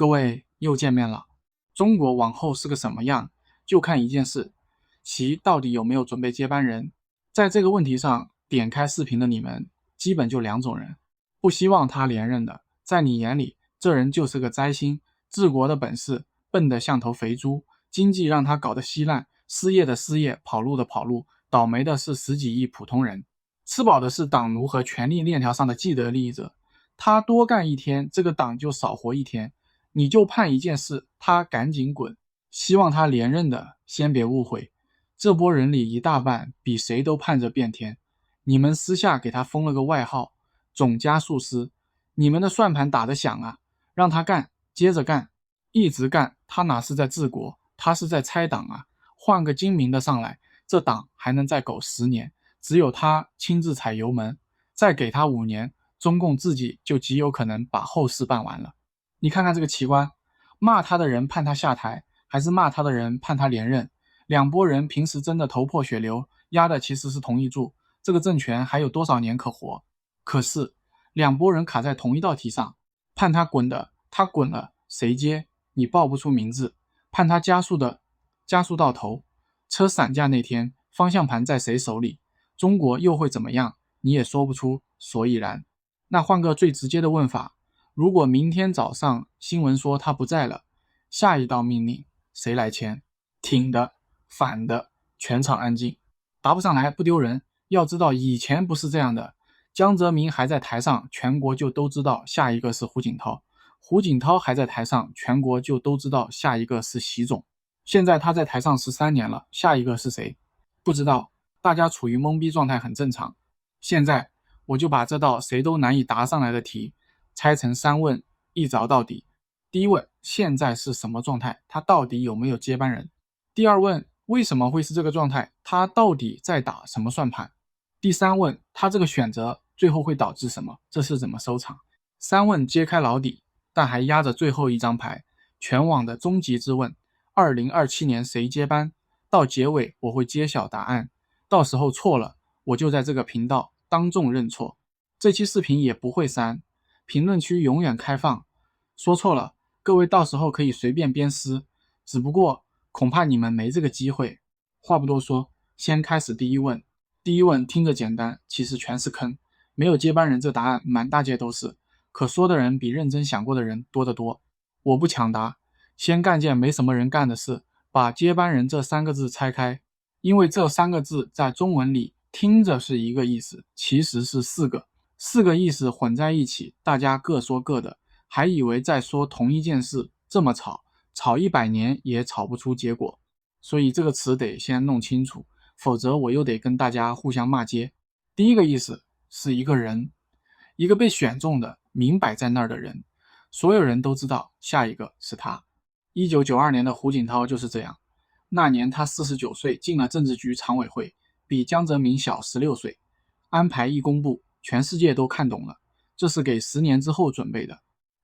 各位又見面了。中國往後是個什麼樣，就看一件事，其到底有沒有準備接班人。在這個問題上，點開視頻的你們基本就兩種人，不希望他連任的，在你眼裡這人就是個災星，治國的本事笨得像頭肥豬，經濟讓他搞得稀爛，失業的失業，跑路的跑路，倒霉的是十幾億普通人，吃饱的是黨奴和权力链條上的既得利益者。他多幹一天，這個黨就少活一天。你就盼一件事，他趕緊滾。希望他連任的，先別誤會，這波人裡一大半比誰都盼着變天。你們私下給他封了個外號，總加速師。你們的算盤打得響啊，讓他幹，接着幹，一直幹。他哪是在治國，他是在拆黨啊。換個精明的上來，這黨還能再苟10年，只有他親自踩油門，再給他5年，中共自己就極有可能把後事辦完了。你看看這個奇觀，罵他的人盼他下台，還是罵他的人盼他連任？兩撥人平時真的頭破血流，壓的其實是同一注，這個政權還有多少年可活？可是兩撥人卡在同一道題上，盼他滾的，他滾了，誰接？你報不出名字。盼他加速的，加速到頭，車散架那天，方向盤在誰手裡？中國又會怎麼樣？你也說不出所以然。那換個最直接的問法，如果明天早上新聞說他不在了，下一道命令誰來簽？挺的，反的，全場安靜。答不上來不丟人，要知道以前不是這樣的。江澤民還在台上，全國就都知道下一個是胡錦濤。胡錦濤還在台上，全國就都知道下一個是習總。現在他在台上13年了，下一個是誰？不知道，大家處於懵逼狀態很正常。現在我就把這道誰都難以答上來的題拆成3問，一鑿到底。第一問，現在是什麼狀態？他到底有沒有接班人？第二問，為什麼會是這個狀態？他到底在打什麼算盤？第三問，他這個選擇最後會導致什麼？這是怎麼收場？3問揭開老底，但還壓着最後一張牌，全網的終極之問：2027年誰接班？到結尾我會揭曉答案，到時候錯了，我就在這個頻道當眾認錯。這期視頻也不會刪，評論區永遠開放，說錯了，各位到時候可以隨便鞭屍，只不過恐怕你們沒這個機會。話不多說，先開始第一問。第一問聽着簡單，其實全是坑。沒有接班人這答案滿大街都是，可說的人比認真想過的人多得多。我不搶答，先幹件沒什麼人幹的事，把接班人這3個字拆開，因為這3個字在中文裡聽着是一個意思，其實是4個意思混在一起，大家各說各的，還以為在說同一件事，這麼吵100年也吵不出結果。所以這個詞得先弄清楚，否則我又得跟大家互相罵街。第一個意思是一個人，一個被選中的明擺在那兒的人，所有人都知道下一個是他。1992年的胡錦濤就是這樣，那年他49歲進了政治局常委會，比江澤民小16歲。安排一公布，全世界都看懂了，這是給10年之後準備的。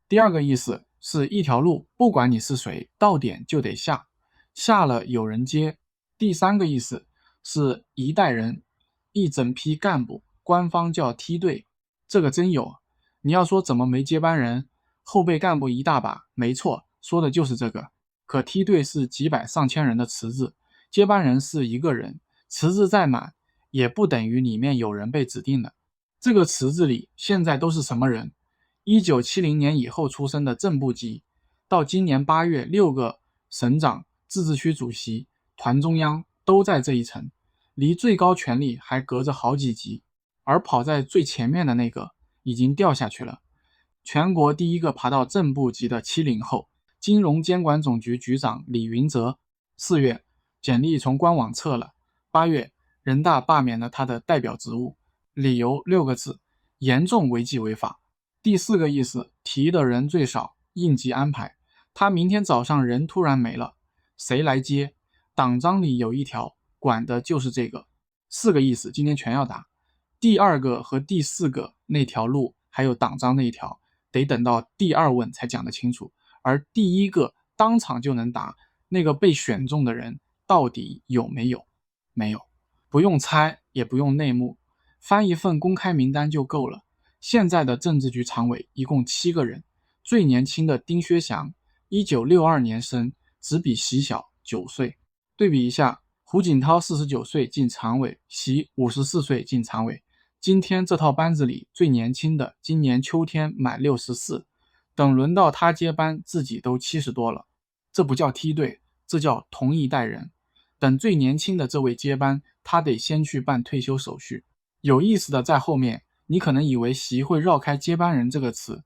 第二個意思是一條路，不管你是誰，到點就得下，下了有人接。第三個意思是一代人，一整批幹部，官方叫梯隊，這個真有。你要說怎麼沒接班人，後備幹部一大把，沒錯，說的就是這個。可梯隊是幾百上千人的池子，接班人是一個人，池子再滿也不等於裡面有人被指定的。這個池子裡現在都是什麼人？1970年以後出生的正部級，到今年8月6個省長、自治區主席、團中央都在這一層，離最高權力還隔着好幾級，而跑在最前面的那個已經掉下去了。全國第一個爬到正部級的70後，金融監管總局局長李雲澤，4月簡歷從官網撤了，8月人大罷免了他的代表職務，理由6個字：嚴重違紀違法。第4個意思，提的人最少，應急安排。他明天早上人突然沒了，誰來接？黨章裡有一條，管的就是這個。4個意思今天全要答。第2個和第4個那條路還有黨章那一條，得等到第2問才講得清楚。而第1個當場就能答，那個被選中的人到底有沒有？沒有，不用猜，也不用內幕，翻一份公開名單就夠了。現在的政治局常委一共7個人，最年輕的丁薛祥1962年生，只比習小9歲。對比一下，胡錦濤49歲進常委，習54歲進常委。今天這套班子裡最年輕的今年秋天滿64，等輪到他接班，自己都70多了。這不叫梯隊，這叫同一代人。等最年輕的這位接班，他得先去辦退休手續。有意思的在後面，你可能以為習會繞開接班人這個詞，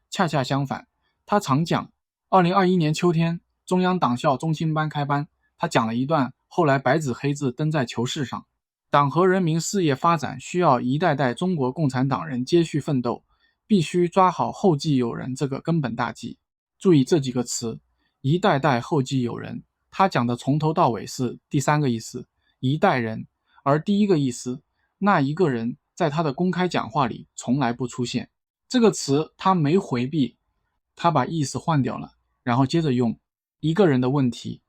恰恰相反，他常講2021年秋天中央黨校中青班開班，他講了一段，後來白紙黑字登在求是上。黨和人民事業發展需要一代代中國共產黨人接續奮鬥，必須抓好後繼有人這個根本大計。注意這幾個詞，一代代後繼有人，他講的從頭到尾是第三個意思，一代人，而第一個意思，那一個人在他的公開講話裡從來不出現。這個詞他沒回避，他把意思換掉了，然後接着用一個人的問題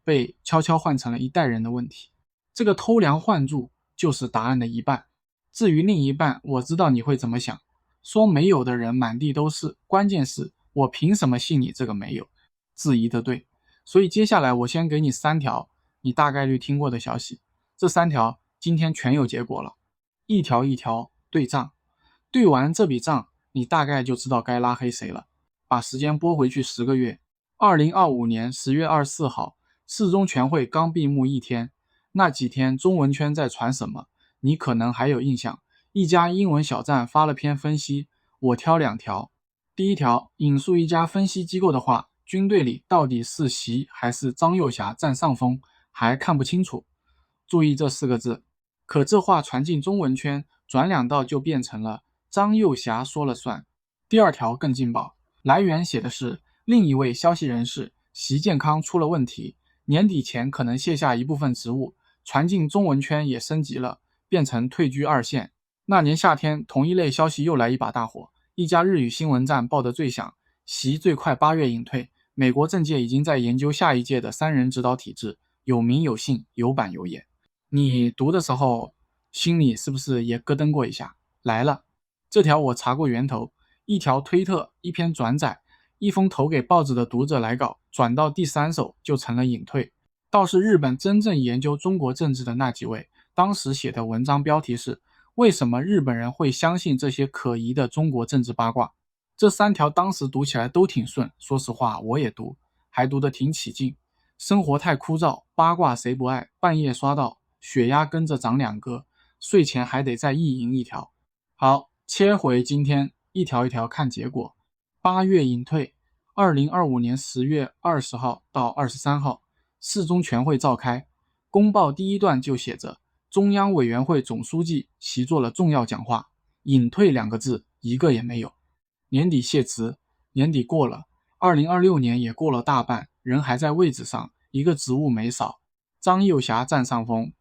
被悄悄換成了一代人的問題。這個偷梁換柱就是答案的一半。至於另一半，我知道你會怎麼想，說沒有的人滿地都是，關鍵是我憑什麼信你這個沒有？質疑的對。所以接下來我先給你3條你大概率聽過的消息，這3條今天全有結果了，一條一條對賬，對完這筆賬，你大概就知道該拉黑誰了。把時間撥回去10個月，2025年10月24號，四中全會剛閉幕一天，那幾天中文圈在傳什麼？你可能還有印象，一家英文小站發了篇分析，我挑2條。第一條引述一家分析機構的話，軍隊裡到底是習還是張又俠占上風，還看不清楚。注意這4個字，可這話傳進中文圈，轉2道就變成了張又俠說了算。第2條更勁爆，來源寫的是另一位消息人士，習健康出了問題，年底前可能卸下一部分職務，傳進中文圈也升級了，變成退居2線。那年夏天，同一類消息又來一把大火，一家日語新聞站報得最響，習最快8月隱退，美國政界已經在研究下一屆的3人指導體制，有名有姓，有板有眼。你讀的時候心裡是不是也咯噔過一下？來了，這條我查過源頭，一條推特，一篇轉載，一封投給報紙的讀者來稿，轉到第3手就成了隱退。倒是日本真正研究中國政治的那幾位，當時寫的文章標題是為什麼日本人會相信這些可疑的中國政治八卦。這3條當時讀起來都挺順，說實話我也讀，還讀得挺起勁。生活太枯燥，八卦誰不愛，半夜刷到血壓跟着漲2個，睡前還得再意淫1條。好，切回今天，一條一條看結果。8月隱退，2025年10月20號到23號，四中全會召開，公報第1段就寫着中央委員會總書記習做了重要講話，隱退2個字一個也沒有。年底卸職，年底過了，2026年也過了大半，人還在位置上，一個職務沒少，張又俠占上風。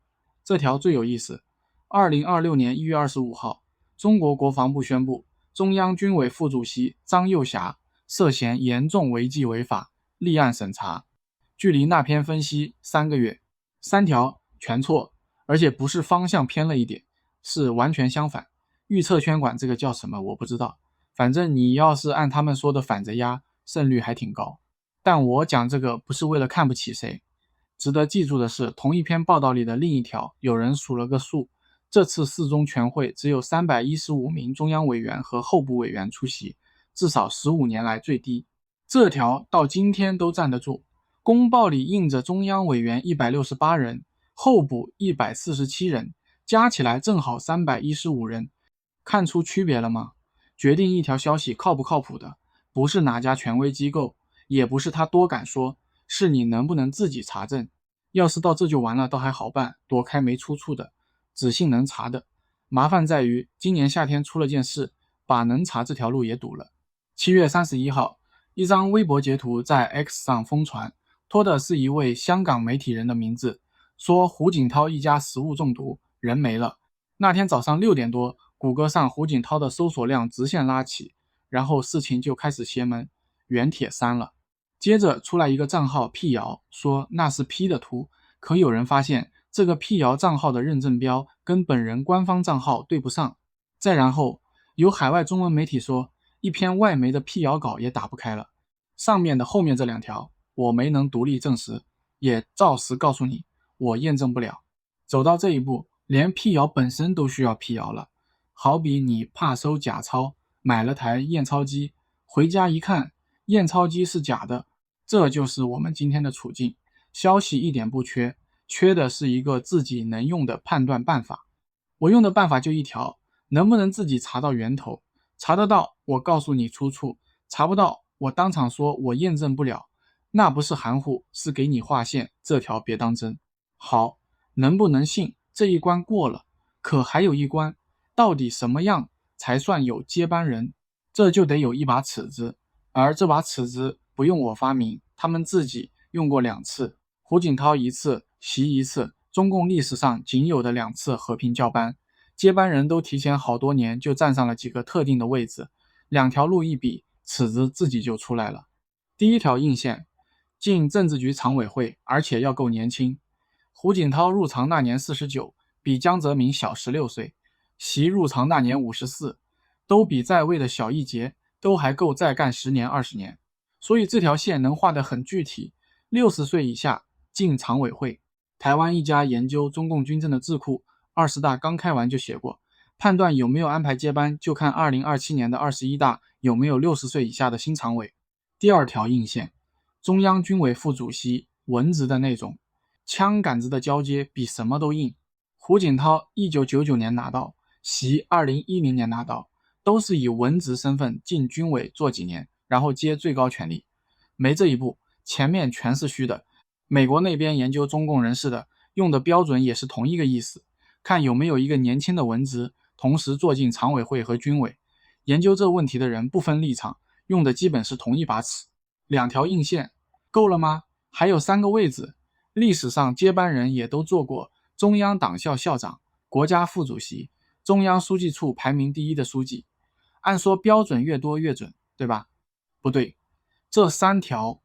這條最有意思。2026年1月25號，中國國防部宣布，中央軍委副主席張又俠涉嫌嚴重違紀違法，立案審查。距離那篇分析3個月，3條全錯，而且不是方向偏了一點，是完全相反。預測圈管這個叫什麼我不知道，反正你要是按他們說的反着壓，勝率還挺高。但我講這個不是為了看不起誰。值得記住的是，同一篇報道裡的另一條，有人數了個數，這次四中全會只有315名中央委員和候補委員出席，至少15年來最低。這條到今天都站得住。公報裡印着中央委員168人，候補147人，加起來正好315人。看出區別了嗎？決定一條消息靠不靠譜的，不是哪家權威機構，也不是他多敢說，是你能不能自己查證。要是到這就完了倒還好辦，躲開沒出處的，只信能查的。麻煩在於今年夏天出了件事，把能查這條路也堵了。7月31號，一張微博截圖在 X 上瘋傳，托的是一位香港媒體人的名字，說胡錦濤一家食物中毒，人沒了。那天早上6點多，谷歌上胡錦濤的搜索量直線拉起，然後事情就開始邪門，原帖刪了。接着出來一個賬號闢謠，說那是 P 的圖，可有人發現這個闢謠賬號的認證標跟本人官方賬號對不上。再然後有海外中文媒體說，一篇外媒的闢謠稿也打不開了。上面的後面這2條我沒能獨立證實，也照實告訴你，我驗證不了。走到這一步，連闢謠本身都需要闢謠了。好比你怕收假鈔，買了台驗鈔機，回家一看，驗鈔機是假的，這就是我們今天的處境。消息一點不缺，缺的是一个自己能用的判断辦法。我用的辦法就一條，能不能自己查到源頭？查得到，我告訴你出處；查不到，我當場說我驗證不了。那不是含糊，是給你劃線，這條別當真。好，能不能信這一關過了，可還有一關，到底什麼樣才算有接班人？這就得有一把尺子，而這把尺子不用我發明，他們自己用過2次，胡錦濤1次，習1次，中共歷史上僅有的2次和平交班，接班人都提前好多年就站上了幾個特定的位置，2條路一比，尺子自己就出來了。第一條硬線，進政治局常委會，而且要夠年輕。胡錦濤入常那年49，比江澤民小16歲，習入常那年54，都比在位的小一截，都還夠再幹10年20年。所以這條線能畫得很具體，60歲以下進常委會。台灣一家研究中共軍政的智庫20大剛開完就寫過，判斷有沒有安排接班，就看2027年的21大有沒有60歲以下的新常委。第二條硬線，中央軍委副主席文職的那種，槍桿子的交接比什麼都硬。胡錦濤1999年拿到，習2010年拿到，都是以文職身份進軍委做幾年，然後接最高權力。沒這一步，前面全是虛的。美國那邊研究中共人士的，用的標準也是同一個意思，看有沒有一個年輕的文職同時坐進常委會和軍委。研究這問題的人不分立場，用的基本是同一把尺。2條硬線夠了嗎？還有3個位置，歷史上接班人也都做過中央黨校校長、國家副主席、中央書記處排名第1的書記。按說標準越多越準，對吧？不對，這3條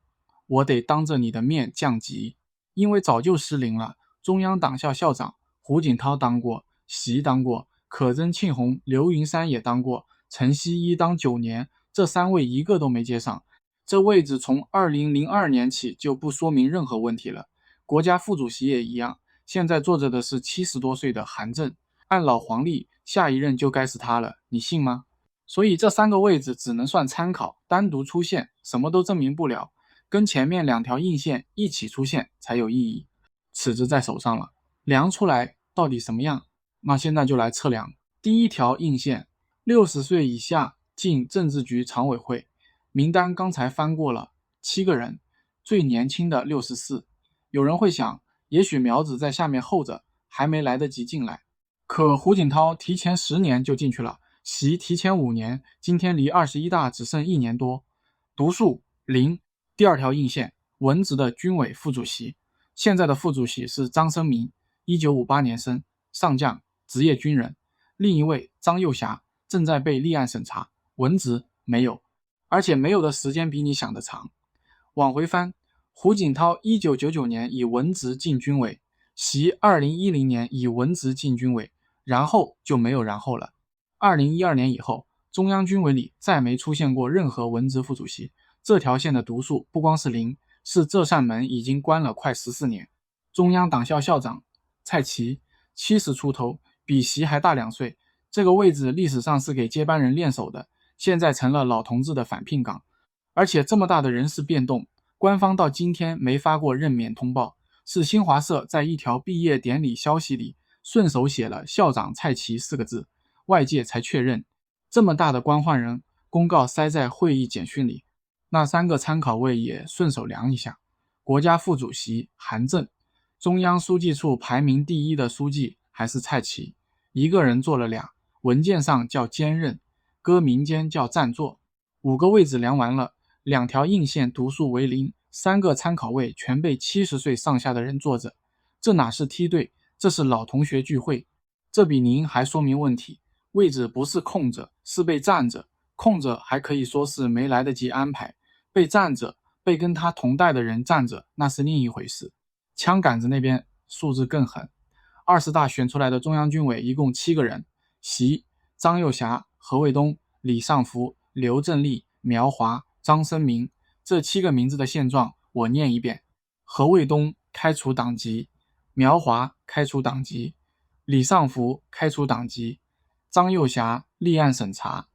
我得當着你的面降級，因為早就失靈了。中央黨校校長胡錦濤當過，習當過，可曾慶紅、劉雲山也當過，陳希一當9年，這3位一個都沒接上。這位置從2002年起就不說明任何問題了。國家副主席也一樣，現在坐着的是70多歲的韓正，按老黃歷，下一任就該是他了，你信嗎？所以這3個位置只能算參考，單獨出現什麼都證明不了，跟前面2條硬線一起出現才有意義。尺子在手上了，量出來到底什麼樣？那現在就來測量。第一條硬線，60歲以下進政治局常委會，名單剛才翻過了7個人，最年輕的64。有人會想，也許苗子在下面候着，還沒來得及進來。可胡錦濤提前10年就進去了，習提前5年，今天離21大只剩1年多。讀數0。第2條硬線，文職的軍委副主席，現在的副主席是張生民，1958年生，上將，職業軍人。另一位張又俠正在被立案審查，文職沒有，而且沒有的時間比你想的長。往回翻，胡錦濤1999年以文職進軍委，習2010年以文職進軍委，然後就沒有然後了。2012年以後，中央軍委裡再沒出現過任何文職副主席。這條線的讀數不光是0，是這扇門已經關了快14年。中央黨校校長蔡奇70出頭，比習還大2歲。這個位置歷史上是給接班人練手的，現在成了老同志的返聘崗。而且這麼大的人事變動，官方到今天沒發過任免通報，是新華社在一條畢業典禮消息裡順手寫了校長蔡奇4個字，外界才確認。這麼大的官換人，公告塞在會議簡訊裡，那3個參考位也順手量一下。國家副主席韓正，中央書記處排名第1的書記還是蔡奇，一個人做了2，文件上叫兼任，歌民間叫暫坐。5個位置量完了，2條硬線讀數為0，3個參考位全被70歲上下的人坐着。這哪是梯隊，這是老同學聚會。這比您還說明問題，位置不是空着，是被占着。空着還可以說是沒來得及安排，被占着，被跟他同代的人占着，那是另一回事。槍桿子那邊數字更狠，20大選出來的中央軍委一共7個人，習、張又俠、何衛東、李尚福、劉振立、苗華、張生民，這7個名字的現狀我念一遍：何衛東開除黨籍，苗華開除黨籍，李尚福開除黨籍，張又俠立案審查，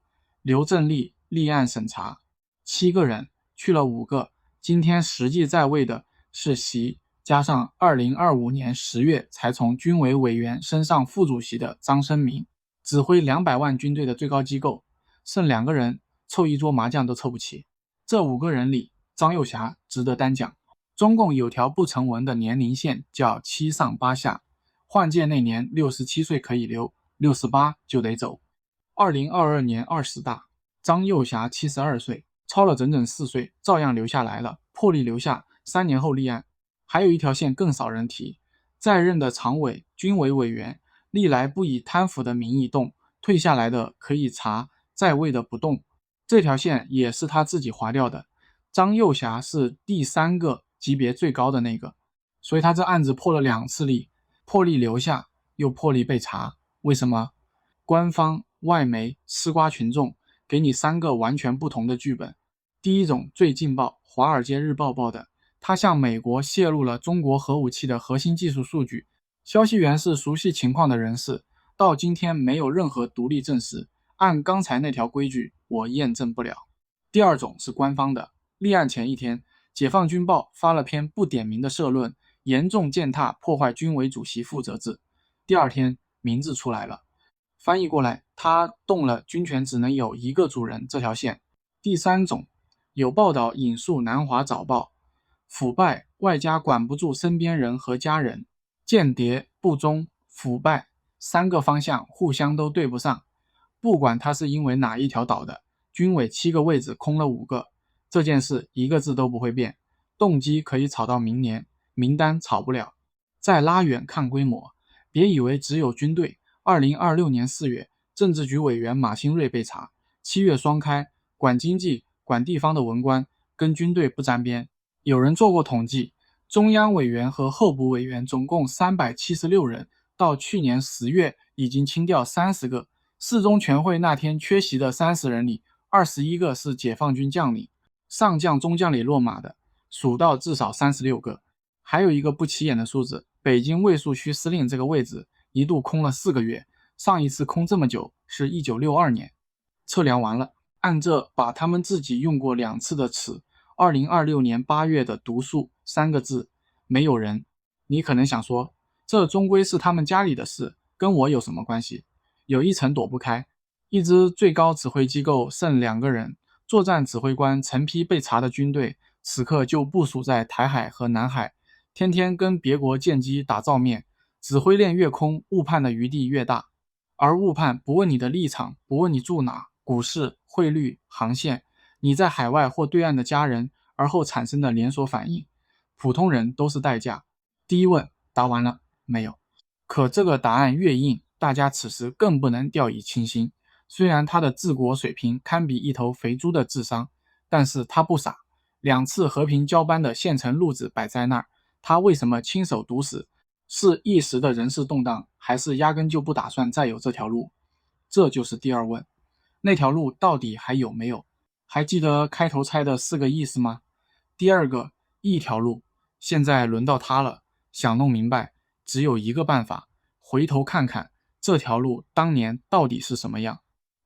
劉正利立案審查。7個人去了5個，今天實際在位的是習加上2025年10月才從軍委委員升上副主席的張升明，指揮200萬軍隊的最高機構，剩2個人湊一桌麻將都湊不齊。這5個人裡，張又俠值得單講。中共有條不成文的年齡線叫7上8下，換屆那年67歲可以留，68就得走。2022年20大，張又俠72歲，超了整整4歲，照樣留下來了，破例留下，3年後立案。還有一條線更少人提，在任的常委、軍委委員歷來不以貪腐的名義動，退下來的可以查，在位的不動。這條線也是他自己劃掉的。張又俠是第3個級別最高的那個，所以他這案子破了2次例，破例留下，又破例被查。為什麼？官方、外媒、吃瓜群眾給你3個完全不同的劇本。第一種最勁爆，華爾街日報報的，他向美國泄露了中國核武器的核心技術數據，消息源是熟悉情況的人士，到今天沒有任何獨立證實，按剛才那條規矩，我驗證不了。第二種是官方的，立案前一天，解放軍報發了篇不點名的社論，嚴重踐踏破壞軍委主席負責制。第二天名字出來了，翻譯過來，他動了軍權只能有一個主人這條線。第三種，有報道引述南華早報，腐敗外加管不住身邊人和家人，間諜不忠腐敗3個方向互相都對不上。不管他是因為哪一條倒的，軍委7個位置空了5個，這件事一個字都不會變，動機可以炒到明年，名單炒不了。再拉遠看規模，別以為只有軍隊。2026年4月，政治局委員馬興瑞被查，7月雙開，管經濟、管地方的文官跟軍隊不沾邊。有人做過統計，中央委員和候補委員總共376人，到去年10月已經清掉30個。四中全會那天缺席的30人裡，21個是解放軍將領，上將中將裡落馬的，數到至少36個。還有一個不起眼的數字，北京衛戍區司令這個位置一度空了4個月，上一次空這麼久是1962年。測量完了，按這把他們自己用過2次的尺，2026年8月的读數3個字，沒有人。你可能想說，這終歸是他們家裡的事，跟我有什麼關係？有一層躲不開，一支最高指揮機構剩2個人，作戰指揮官成批被查的軍隊，此刻就部署在台海和南海，天天跟別國艦機打照面，指揮鏈越空，誤判的餘地越大。而誤判不問你的立場，不問你住哪，股市、匯率、航線，你在海外或對岸的家人，而後產生的連鎖反應，普通人都是代價。第一問答完了沒有？可這個答案越硬，大家此時更不能掉以輕心。雖然他的治國水平堪比一頭肥豬的智商，但是他不傻。2次和平交班的現成路子擺在那兒，他為什麼親手堵死？是一時的人事動盪，還是壓根就不打算再有這條路？這就是第二問，那條路到底還有沒有？還記得開頭猜的4個意思嗎？第二個，一條路，現在輪到他了，想弄明白，只有一個辦法，回頭看看這條路當年到底是什麼樣。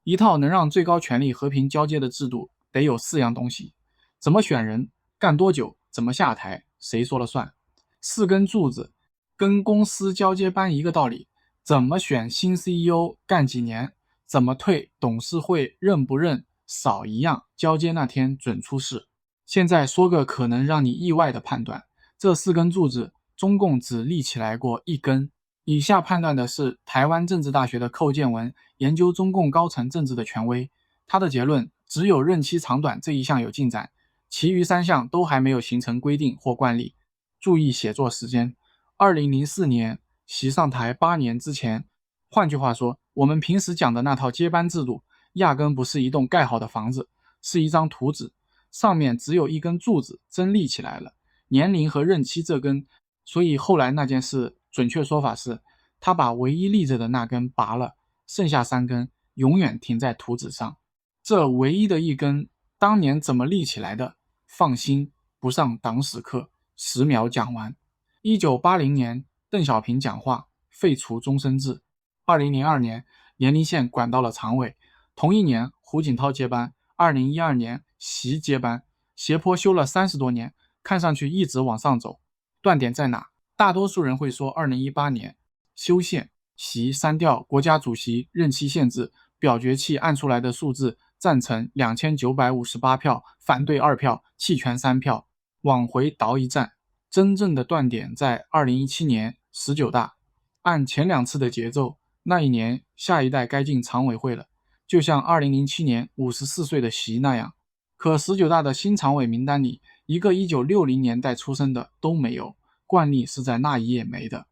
一套能讓最高權力和平交接的制度，得有4樣東西：怎麼選人，幹多久，怎麼下台，誰說了算。4根柱子，跟公司交接班一個道理，怎麼選新 CEO 幹幾年，怎麼退，董事會認不認，少一樣，交接那天準出事。現在說個可能讓你意外的判斷，這4根柱子，中共只立起來過1根。以下判斷的是台灣政治大學的寇建文研究中共高層政治的權威，他的結論只有任期長短這一項有進展，其餘3項都還沒有形成規定或慣例。注意寫作時間，2004年習上台8年之前。換句話說，我們平時講的那套接班制度壓根不是一棟蓋好的房子，是一張圖紙，上面只有1根柱子真立起來了，年齡和任期这根，所以後來那件事準確說法是，他把唯一立着的那根拔了，剩下3根永遠停在圖紙上。這唯一的1根，當年怎麼立起來的？放心，不上黨史課，10秒講完。1980年，鄧小平講話，廢除終身制。2002年，年齡線管到了常委。同一年，胡錦濤接班。2012年，習接班，斜坡修了30多年，看上去一直往上走。斷點在哪？大多數人會說2018年修憲，習刪掉國家主席任期限制，表決器按出來的數字贊成2958票，反對2票，棄權3票。往回倒一站，真正的斷點在2017年19大。按前2次的節奏，那一年下一代該進常委會了，就像2007年54歲的習那樣。可19大的新常委名單裡，一個1960年代出生的都沒有，慣例是在那一頁沒的。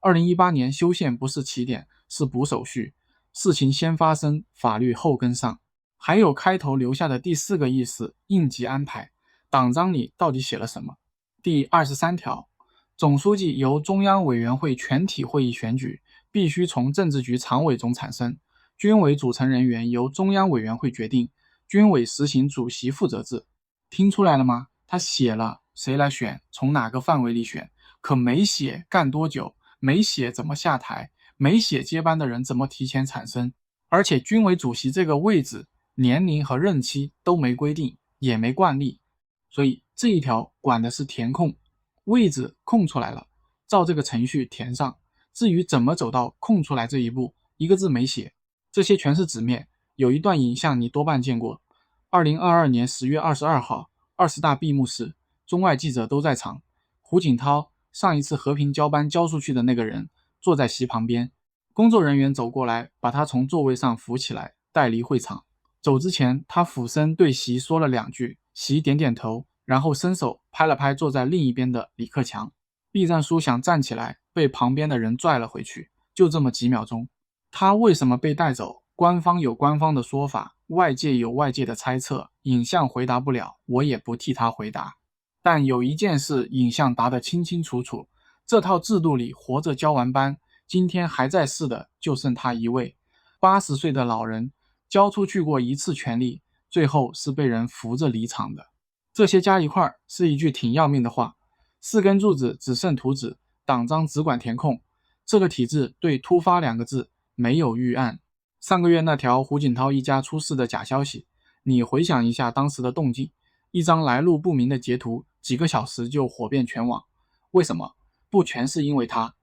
2018年修憲不是起點，是補手續，事情先發生，法律後跟上。還有開頭留下的第4個意思，應急安排。黨章裡到底寫了什麼？第23條，總書記由中央委員會全體會議選舉，必須從政治局常委中產生。軍委組成人員由中央委員會決定，軍委實行主席負責制。聽出來了嗎？他寫了誰來選，從哪個範圍裡選，可沒寫幹多久，沒寫怎麼下台，沒寫接班的人怎麼提前產生，而且軍委主席這個位置、年齡和任期都沒規定，也沒慣例。所以這一條管的是填空，位置空出來了，照這個程序填上。至於怎麼走到空出來這一步，一個字沒寫。這些全是紙面，有一段影像你多半見過。2022年10月22號，20大閉幕式，中外記者都在場。胡錦濤，上一次和平交班交出去的那個人，坐在習旁邊。工作人員走過來，把他從座位上扶起來，帶離會場。走之前，他俯身對習說了2句，習點點頭，然後伸手拍了拍坐在另一邊的李克強。栗戰書想站起來，被旁邊的人拽了回去，就這麼幾秒鐘。他為什麼被帶走？官方有官方的說法，外界有外界的猜測，影像回答不了，我也不替他回答。但有一件事影像答得清清楚楚，這套制度裡活着交完班，今天還在世的就剩他一位。80歲的老人，交出去過1次權力，最後是被人扶着離場的。這些加一塊是一句挺要命的話，4根柱子只剩圖紙，黨章只管填空。這個體制對突發2個字沒有預案。上個月那條胡錦濤一家出事的假消息，你回想一下當時的動靜，一張來路不明的截圖，幾個小時就火遍全網。為什麼？不全是因為他，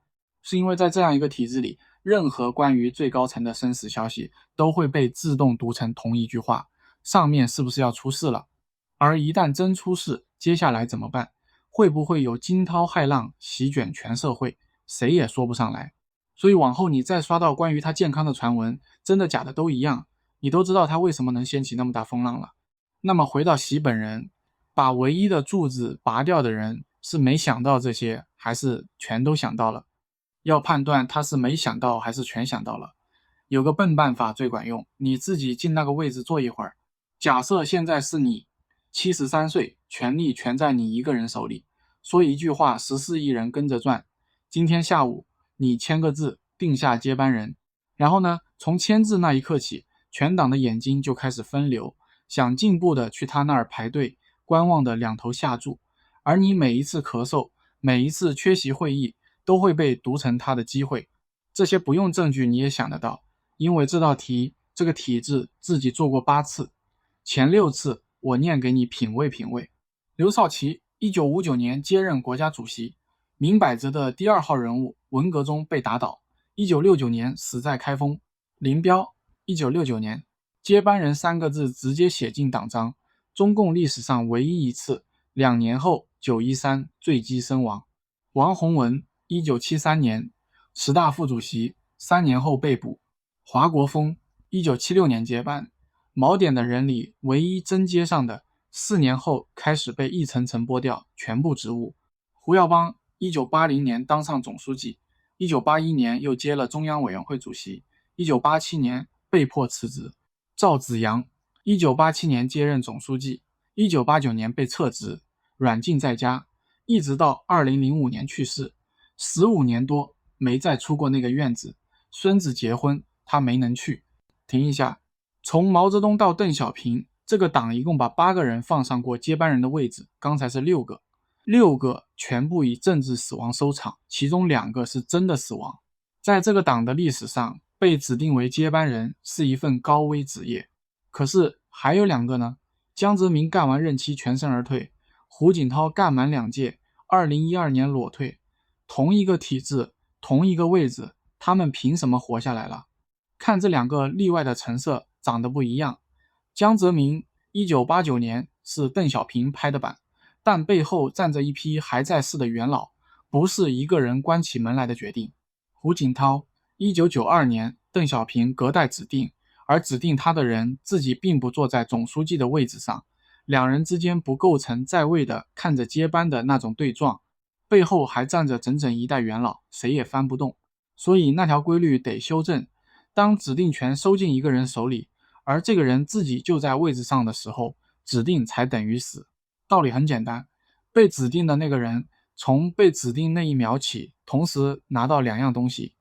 是因為在這樣一個體制裡，任何關於最高層的生死消息都會被自動讀成同一句話，上面是不是要出事了？而一旦真出事，接下來怎麼辦？會不會有驚濤駭浪席捲全社會？誰也說不上來。所以往後你再刷到關於他健康的傳聞，真的假的都一樣，你都知道他為什麼能掀起那麼大風浪了。那麼回到習本人，把唯一的柱子拔掉的人是沒想到這些，還是全都想到了？要判斷他是沒想到還是全想到了，有個笨辦法最管用，你自己進那個位置坐一會兒。假設現在是你73歲，權力全在你一個人手裡，說一句話14億人跟着轉。今天下午你簽個字定下接班人，然後呢，從簽字那一刻起，全黨的眼睛就開始分流，想進步的去他那兒排隊，觀望的兩頭下注，而你每一次咳嗽，每一次缺席會議，都會被讀成他的機會。這些不用證據你也想得到，因為這道題這個體制自己做過8次，前6次我念給你品味品味。劉少奇1959年接任國家主席，明擺着的第2號人物，文革中被打倒，1969年死在開封。林彪1969年，接班人3個字直接寫進黨章，中共歷史上唯一一次2年後913墜機身亡。王洪文1973年10大副主席，3年後被捕。华國鋒1976年接班，锚點的人裡唯一真接上的，4年後開始被一層層剝掉全部職務。胡耀邦1980年當上總書記，1981年又接了中央委員會主席，1987年被迫辭職。趙紫陽1987年接任總書記，1989年被撤職，軟禁在家，一直到2005年去世，15年多沒再出過那個院子。孫子結婚他沒能去。停一下，從毛澤東到鄧小平，這個黨一共把8個人放上過接班人的位置，剛才是6個，6個全部以政治死亡收場，其中2個是真的死亡。在這個黨的歷史上，被指定為接班人是一份高危職業。可是還有2個呢，江澤民幹完任期全身而退，胡錦濤幹滿2屆，2012年裸退。同一個體制，同一個位置，他們憑什麼活下來了？看這2個例外的成色長得不一樣。江澤民1989年是鄧小平拍的板，但背後站着一批還在世的元老，不是一個人關起門來的決定。胡錦濤1992年鄧小平隔代指定，而指定他的人自己並不坐在總書記的位置上，两人之間不構成在位的看着接班的那種对撞，背後還站着整整一代元老，誰也翻不动。所以那條規律得修正，當指定权收进一個人手裡，而這個人自己就在位置上的時候，指定才等於死。道理很簡單，被指定的那個人從被指定那一秒起，同時拿到2樣東西，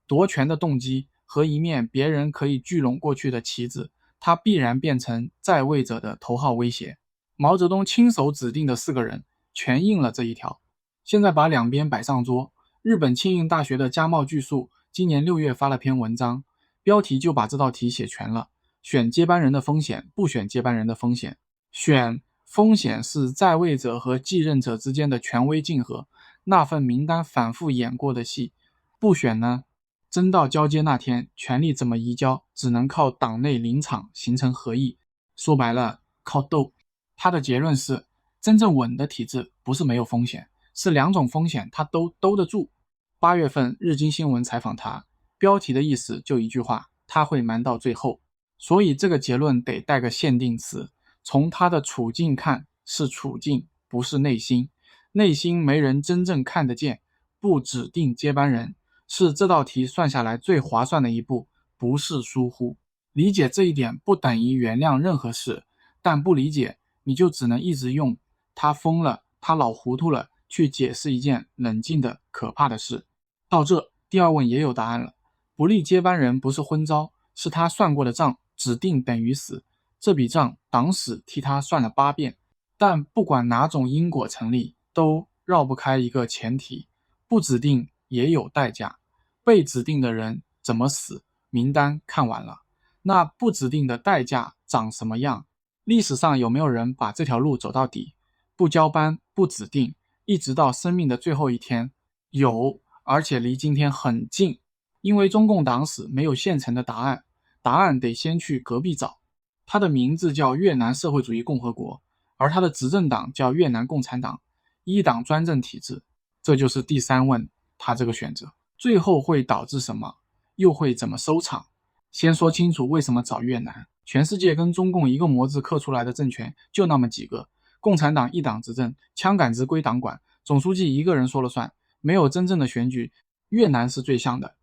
夺權的動機和一面別人可以聚攏過去的旗子，他必然變成在位者的頭號威脅。毛澤東親手指定的4個人全應了這一條。現在把兩邊擺上桌，日本慶應大學的加茂巨樹今年6月發了篇文章，標題就把這道題寫全了。選接班人的風險，不選接班人的風險。選風險是在位者和繼任者之間的權威競合，那份名單反覆演過的戲。不選呢，真到交接那天，權力怎麼移交，只能靠黨內臨場形成合議。說白了，靠鬥。他的結論是，真正穩的體制不是沒有風險，是2種風險他都兜得住。8月份日經新聞採訪他，標題的意思就一句話，他會瞞到最後。所以這個結論得帶個限定詞，從他的處境看是處境，不是內心。內心沒人真正看得見，不指定接班人，是這道題算下來最划算的一步，不是疏忽。理解這一點不等於原諒任何事，但不理解你就只能一直用他瘋了，他老糊塗了去解釋一件冷靜的可怕的事。到這，第2問也有答案了。不立接班人不是昏招，是他算過的賬，指定等於死。這筆賬黨史替他算了8遍。但不管哪種因果成立，都繞不開一個前提，不指定也有代價。被指定的人怎麼死，名單看完了，那不指定的代價長什麼樣？歷史上有沒有人把這條路走到底，不交班，不指定，一直到生命的最後一天？有，而且離今天很近。因為中共黨史沒有現成的答案，答案得先去隔壁找。它的名字叫越南社會主義共和國，而它的執政黨叫越南共產黨，一黨專政體制。這就是第3問，他這個選擇最後會導致什麼，又會怎麼收場？先說清楚為什麼找越南。全世界跟中共一個模子刻出來的政權就那麼幾個，共產黨一黨執政，槍桿子歸黨管，總書記一個人說了算，沒有真正的選舉。越南是最像的，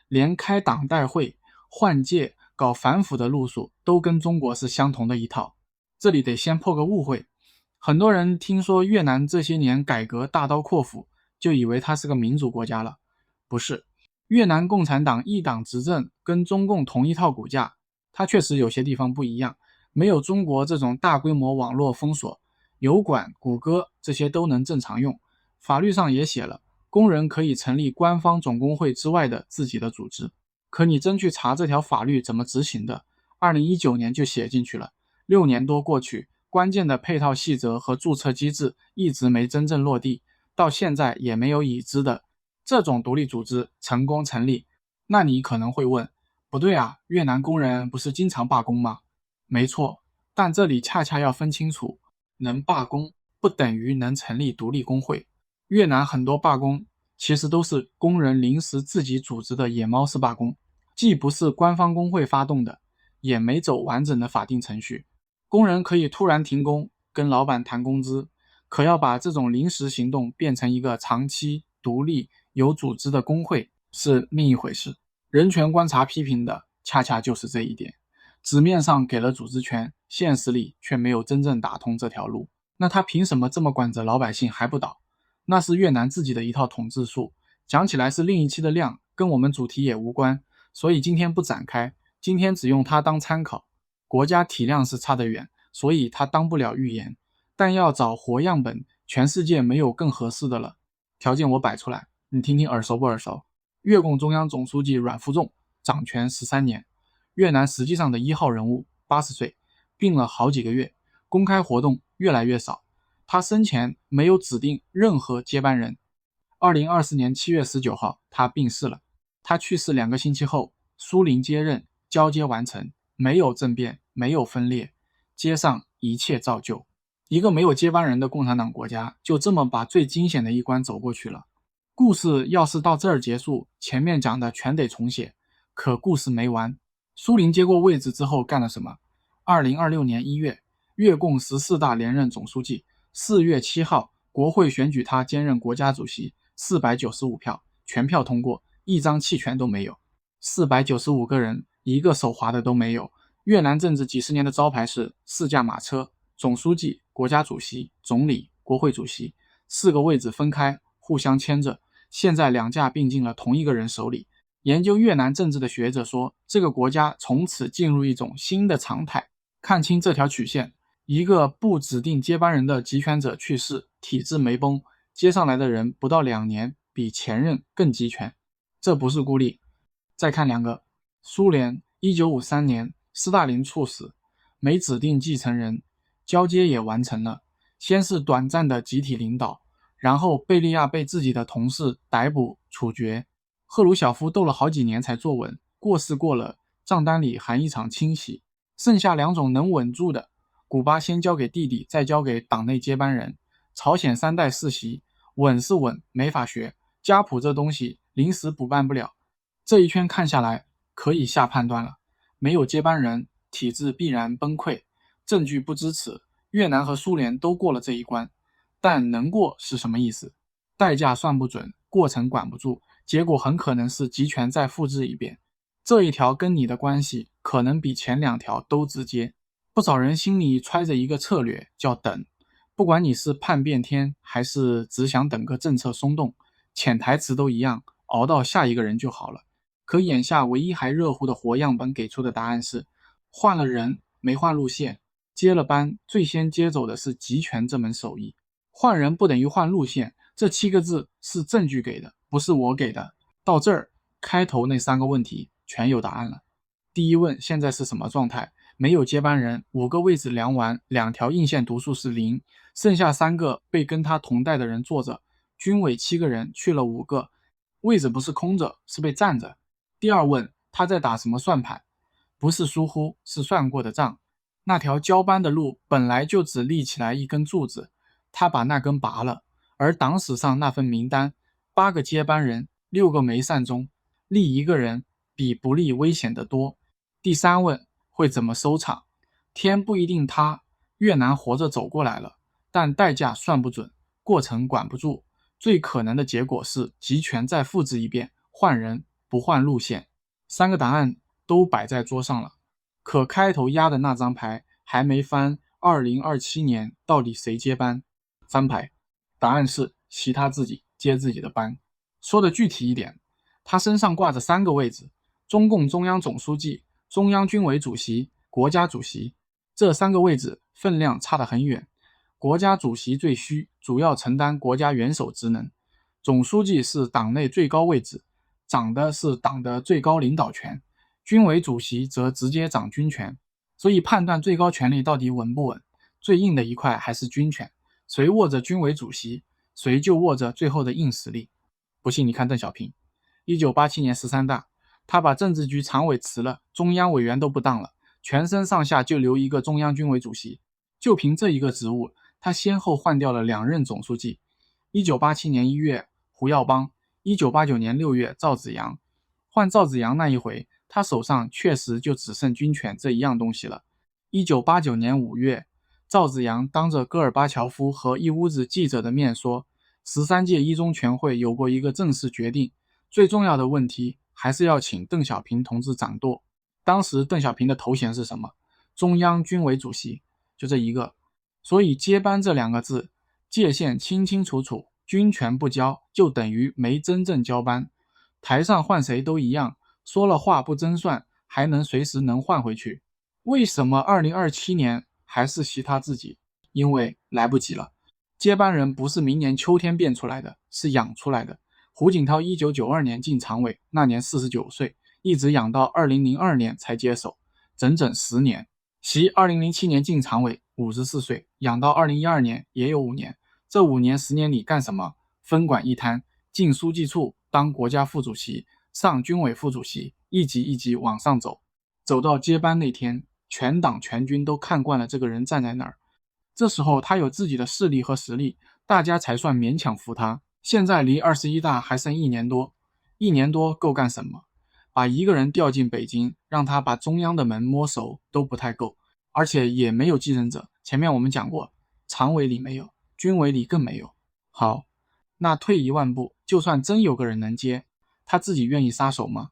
連開黨代會、換屆、搞反腐的路數都跟中國是相同的一套。這裡得先破個誤會，很多人聽說越南這些年改革大刀闊斧，就以為它是個民主國家了。不是，越南共產黨一黨執政跟中共同一套骨架，它確實有些地方不一樣，沒有中國這種大規模網絡封鎖，油管、谷歌這些都能正常用。法律上也寫了，工人可以成立官方總工會之外的自己的組織。可你真去查這條法律怎麼執行的，2019年就寫進去了，6年多過去，關鍵的配套細則和注冊機制一直沒真正落地，到現在也沒有已知的這種獨立組織成功成立。那你可能會問，不對啊，越南工人不是經常罷工嗎？沒錯，但這裡恰恰要分清楚，能罷工不等於能成立獨立工會。越南很多罷工其實都是工人臨時自己組織的野貓式罷工，既不是官方工會發動的，也沒走完整的法定程序。工人可以突然停工，跟老板談工資，可要把這種臨時行動變成一個長期、獨立、有組織的工會，是另一回事。人權觀察批評的恰恰就是這一點，紙面上給了組織權，現實裡卻沒有真正打通這條路。那他憑什麼這麼管着老百姓還不倒？那是越南自己的一套統治術，講起來是另一期的量，跟我們主題也無關，所以今天不展開，今天只用它當參考。國家體量是差得遠，所以他當不了預言。但要找活樣本，全世界沒有更合適的了。條件我擺出來，你聽聽耳熟不耳熟？越共中央總書記阮富仲掌權13年，越南實際上的1號人物，80歲，病了好幾個月，公開活動越來越少。他生前沒有指定任何接班人。2024年7月19號，他病逝了。他去世2個星期後，蘇林接任，交接完成，沒有政變，沒有分裂，街上一切照舊。一個沒有接班人的共產黨國家，就這麼把最驚險的一關走過去了。故事要是到這兒結束，前面講的全得重寫。可故事沒完。蘇林接過位置之後幹了什麼？2026年1月，越共14大連任總書記。4月7號，國會選舉他兼任國家主席，495票，全票通過，一張棄權都沒有。495個人，一個手滑的都沒有。越南政治幾十年的招牌是4駕馬車，總書記、國家主席、總理、國會主席，4個位置分開，互相牽着。現在2架並進了同一個人手裡。研究越南政治的學者說，這個國家從此進入一種新的常態。看清這條曲線，一個不指定接班人的集權者去世，體制沒崩，接上來的人不到2年比前任更集權。這不是孤立。再看2個，蘇聯1953年斯大林猝死，沒指定繼承人，交接也完成了，先是短暫的集體領導，然後貝利亞被自己的同事逮捕處決，赫魯曉夫鬥了好幾年才坐穩，過世過了，賬單裡含一場清洗。剩下2種能穩住的，古巴先交給弟弟，再交給黨內接班人。朝鮮3代世襲，穩是穩，沒法學。家譜這東西臨時補辦不了。這一圈看下來，可以下判斷了，沒有接班人，體制必然崩潰。證據不支持，越南和蘇聯都過了這一關，但能過是什麼意思？代價算不準，過程管不住，結果很可能是集權再複製一遍。這一條跟你的關係可能比前2條都直接。不少人心裡揣着一個策略，叫等。不管你是盼變天，還是只想等個政策鬆動，潛台詞都一樣，熬到下一個人就好了。可眼下唯一還熱乎的活樣本給出的答案是，換了人，沒換路線。接了班，最先接走的是集權這門手藝。換人不等於換路線，這7個字是證據給的，不是我給的。到這兒，開頭那3個問題全有答案了。第一問，現在是什麼狀態？沒有接班人，5個位置量完，2條硬線讀數是0，剩下3個被跟他同代的人坐着，軍委7個人去了5個，位置不是空着，是被占着。第二問，他在打什麼算盤？不是疏忽，是算過的賬。那條交班的路本來就只立起來一根柱子，他把那根拔了，而黨史上那份名單，8個接班人，6個沒善終，立一個人比不立危險得多。第三問，會怎麼收場？天不一定塌，越南活着走過來了，但代價算不準，過程管不住，最可能的結果是集權再複製一遍，換人不換路線。3個答案都擺在桌上了。可開頭壓的那張牌還沒翻，2027年到底誰接班？翻牌，答案是其他自己接自己的班。說的具體一點，他身上掛着3個位置，中共中央總書記、中央軍委主席、國家主席。這3個位置分量差得很遠，國家主席最虛，主要承擔國家元首職能。總書記是黨內最高位置，掌的是黨的最高領導權。軍委主席則直接掌軍權，所以判斷最高權力到底穩不穩，最硬的一塊還是軍權，誰握着軍委主席，誰就握着最後的硬實力。不信你看鄧小平，1987年13大，他把政治局常委辭了，中央委員都不當了，全身上下就留一個中央軍委主席，就憑這一個職務，他先後換掉了2任總書記。1987年1月胡耀邦，1989年6月趙紫陽。換趙紫陽那一回，他手上確實就只剩軍權這一樣東西了。1989年5月，趙紫陽當着戈爾巴喬夫和一屋子記者的面說，13屆一中全會有過一個正式決定，最重要的問題還是要請鄧小平同志掌舵。當時鄧小平的頭銜是什麼？中央軍委主席，就這一個。所以接班這2個字，界限清清楚楚，軍權不交就等於沒真正交班。台上換誰都一樣，說了話不爭算，還能隨時能換回去。為什麼2027年還是習他自己，因為來不及了。接班人不是明年秋天變出来的，是養出來的。胡錦濤1992年進常委，那年49歲，一直養到2002年才接手，整整10年。習2007年進常委，54歲，養到2012年也有5年。這5年10年裡幹什麼？分管一攤，進書記處當國家副主席，上軍委副主席，一級一級往上走，走到接班那天，全黨全軍都看慣了這個人站在那兒。這時候他有自己的勢力和實力，大家才算勉強服他。現在離21大還剩1年多，1年多夠幹什麼？把一個人調進北京，讓他把中央的門摸熟都不太夠，而且也沒有继任者。前面我們講過，常委裡沒有，軍委裡更沒有。好，那退一萬步，就算真有個人能接，他自己願意撒手嗎？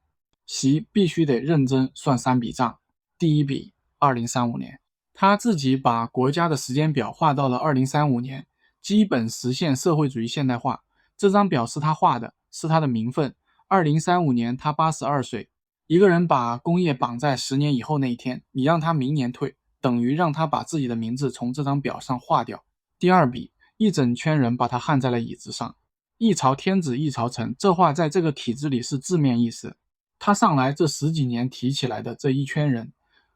習必須得認真算3筆賬。第一筆，2035年，他自己把國家的時間表畫到了2035年，基本實現社會主義現代化。這張表是他畫的，是他的名分。2035年他82歲，一個人把工業綁在10年以後那一天，你讓他明年退，等於讓他把自己的名字從這張表上劃掉。第二筆，一整圈人把他焊在了椅子上。一朝天子一朝臣，這話在這個體制裡是字面意思。他上來這10幾年提起來的這一圈人，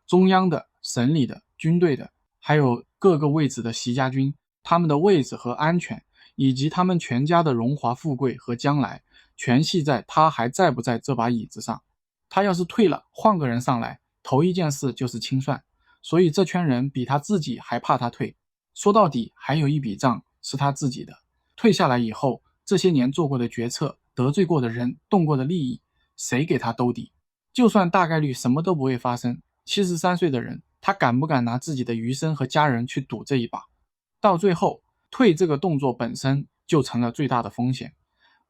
中央的、省裡的、軍隊的，還有各個位置的習家軍，他們的位置和安全，以及他們全家的榮華富貴和將來，全繫在他還在不在這把椅子上。他要是退了，換個人上來，頭一件事就是清算。所以這圈人比他自己還怕他退。說到底，還有一筆賬是他自己的。退下來以後，這些年做過的決策，得罪過的人，動過的利益，誰給他兜底？就算大概率什麼都不會發生，73歲的人，他敢不敢拿自己的餘生和家人去賭這一把？到最後，退這個動作本身就成了最大的風險。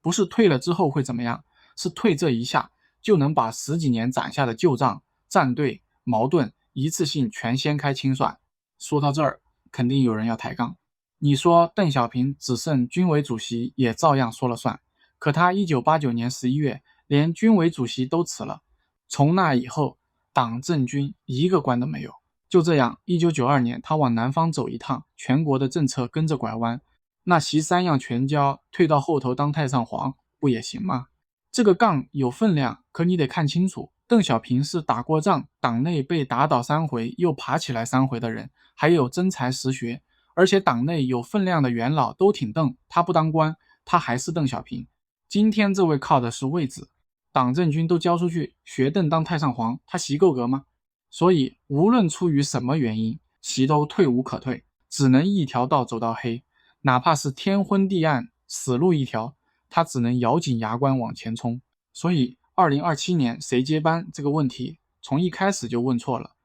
不是退了之後會怎麼樣，是退這一下就能把10幾年攢下的舊賬、站隊、矛盾一次性全掀開清算。說到這兒，肯定有人要抬槓。你說鄧小平只剩軍委主席也照樣說了算，可他1989年11月連軍委主席都辭了，從那以後黨政軍一個官都沒有。就這樣，1992年他往南方走一趟，全國的政策跟着拐彎，那習3樣全交，退到後頭當太上皇不也行嗎？這個槓有分量，可你得看清楚，鄧小平是打過仗，黨內被打倒3回又爬起來3回的人，還有真才實學，而且黨內有分量的元老都挺鄧，他不當官，他還是鄧小平。今天這位靠的是位子，黨政軍都交出去，學鄧當太上皇，他習夠格嗎？所以無論出於什麼原因，習都退無可退，只能一條道走到黑，哪怕是天昏地暗，死路一條，他只能咬緊牙關往前衝。所以2027年誰接班這個問題從一開始就問錯了。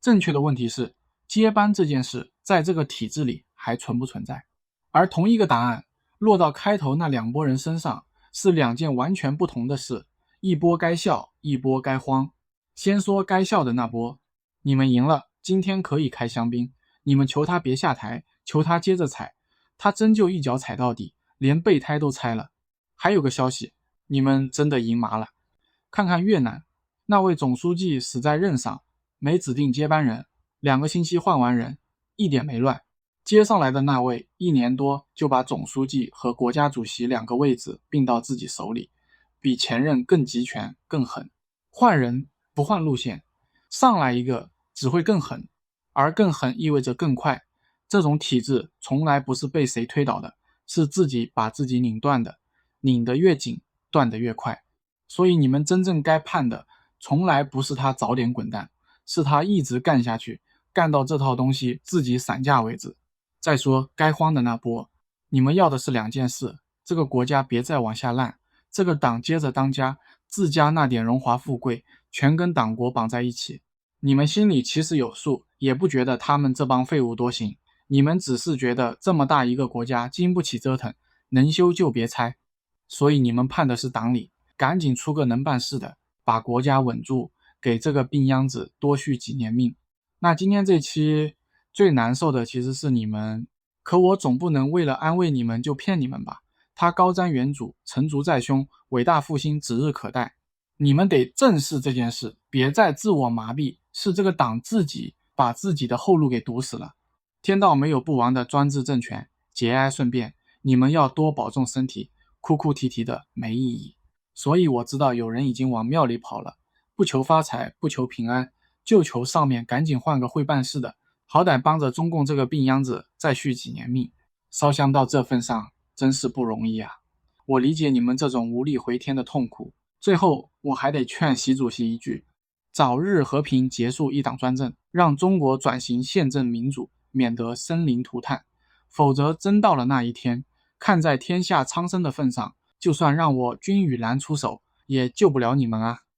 正確的問題是，接班這件事在這個體制裡還存不存在？而同一個答案落到開頭那2撥人身上，是2件完全不同的事，一波該笑，一波該慌。先說該笑的那波，你們贏了，今天可以開香檳，你們求他別下台，求他接着踩，他真就一腳踩到底，連備胎都拆了。還有個消息，你們真的贏麻了。看看越南，那位總書記死在任上，沒指定接班人，2個星期換完人，一點沒亂。接上來的那位1年多就把總書記和國家主席2個位置併到自己手裡，比前任更集權更狠。換人不換路線，上來一個只會更狠，而更狠意味着更快。這種體制從來不是被誰推倒的，是自己把自己擰斷的，擰得越緊，斷得越快。所以你們真正該盼的，從來不是他早點滾蛋，是他一直幹下去，幹到這套東西自己散架為止。再說該慌的那波，你們要的是2件事，這個國家別再往下爛，這個黨接着當家，自家那點榮華富貴全跟黨國綁在一起。你們心裡其實有數，也不覺得他們這幫廢物多行，你們只是覺得這麼大一個國家經不起折騰，能修就別拆。所以你們盼的是黨裡趕緊出個能辦事的，把國家穩住，給這個病秧子多續幾年命。那今天這期最難受的其實是你們，可我總不能為了安慰你們就騙你們吧。他高瞻遠矚，成竹在胸，偉大復興指日可待。你們得正視這件事，別再自我麻痹，是這個黨自己把自己的後路給堵死了。天道沒有不亡的專制政權，節哀順變，你們要多保重身體，哭哭啼啼的沒意義。所以我知道有人已經往廟裡跑了，不求發財，不求平安，就求上面趕緊換個會辦事的，好歹幫着中共這個病秧子再續幾年命。燒香到這份上，真是不容易啊！我理解你們這種無力回天的痛苦。最後，我還得勸習主席一句：早日和平結束一黨專政，讓中國轉型憲政民主，免得生靈塗炭。否則，真到了那一天，看在天下蒼生的份上，就算讓我君與蘭出手，也救不了你們啊！